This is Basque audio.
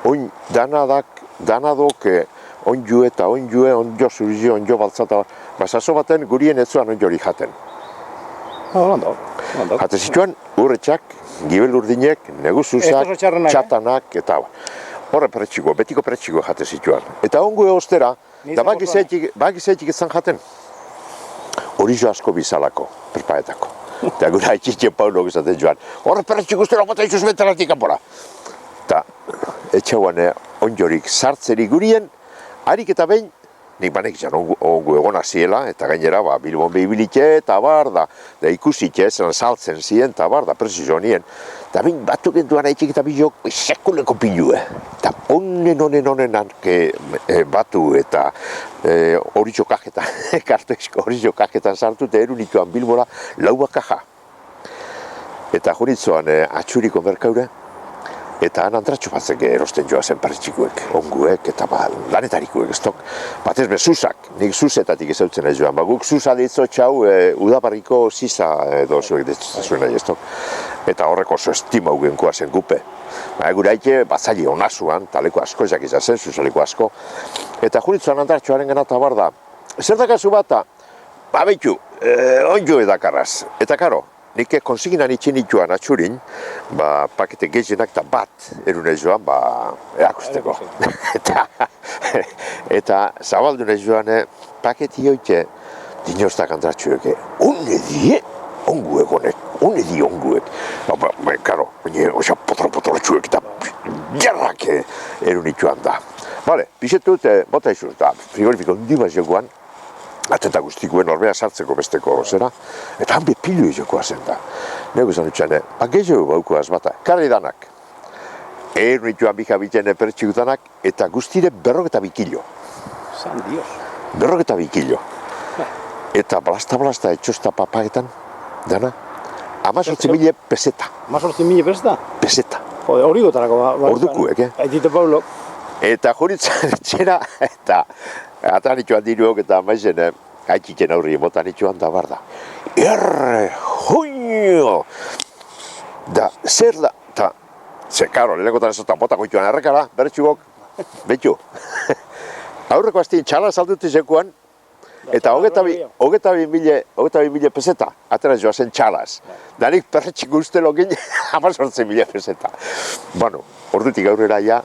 oin danadok onju eta onjue, onjo zurzi, onjo baltzata, basazo baten gurien ez zuan onjori jaten. Ondo. Jate zituan, urretxak, gibel urdinek, neguzuzak, txatanak, eta horre pretxiko, betiko pretxiko jate zituan. Eta ongu ostera, da bagizaitik ezan jaten, horizo asko bizalako, perpaetako. Eta gura haitxitxen Paulo gizaten joan, horre pretxiko ustera bota izuz betaratik kanpora. Eta etxauan onjorik sartzerik gurien, harik eta behin, nik banek izan ongu egona ziela, eta gainera Bilbon behibilitxe, eta da ikusitxe, zelan saltzen ziren, eta da presizio nien. Eta behin batuk entuan haitxik eta bilok sekuleko pilue. Eta honen batu eta horitxo kajetan, kartoizko horitxo kajetan sartu, eta erunituan Bilbora laua kaja. Eta joritzoan atxuriko merkaure, eta han antratxo batzek erosten joa zen pertxikuek, onguek, eta lanetarikuek, ez tok. Batez be, zuzak, nik zuzetatik ezautzen ez joan, guk zuza ditzo txau udabarriko ziza edo zuek ditzazuen ez tok. Eta horreko oso estima ugenkoa zen gupe. Gure haike, batzali onasuan, taleko asko ezak izan zen, zuzaleko asko. Eta juritzuan antratxoaren gana eta da, zer dakazu bata? Behitu, onjo edakarraz. Eta karo, nik konsiginan itxin ituan atxurin, pakete gehienak eta bat erunez joan, erakusteko. Eta zabaldunez joan, paketi joite, dinoztak antratxueke, onguek honek, onguek. Karo, osa potro-potro-txuek eta jarrak erunituan da. Bale, pixetut, bota izuz, da frigorifiko ondimaz jokoan, ateta guztikuen orbea sartzeko besteko zera, eta han bepilu jokoa zen da. Nego izan dutxane, gehiago baukoaz bata, karri danak. Nituan bikabitene pertxikutanak, eta guztire 42 kilo. San Dios. 42 kilo. Eta blasta etxosta papaetan, dana, 18.000 peseta. 18.000 peseta? Peseta. Jode, hori gotarako. Ordukuek, Aitite Paulo. Eta juritzen etxera, eta atan itxuan diruok eta maizen, haitxitzen aurri botan itxuan da bar da. Joño! Da, zer da, eta, karo, lehenkotan ezotan botako itxuan errekara, bertxugok, betxu. Aurreko aztien txala saldute zekuan, eta hogeta bi peseta, atera joa zen txalaz. Danik perretxik uste lokin, 18.000 peseta. Bueno, ordutik aurrera ja,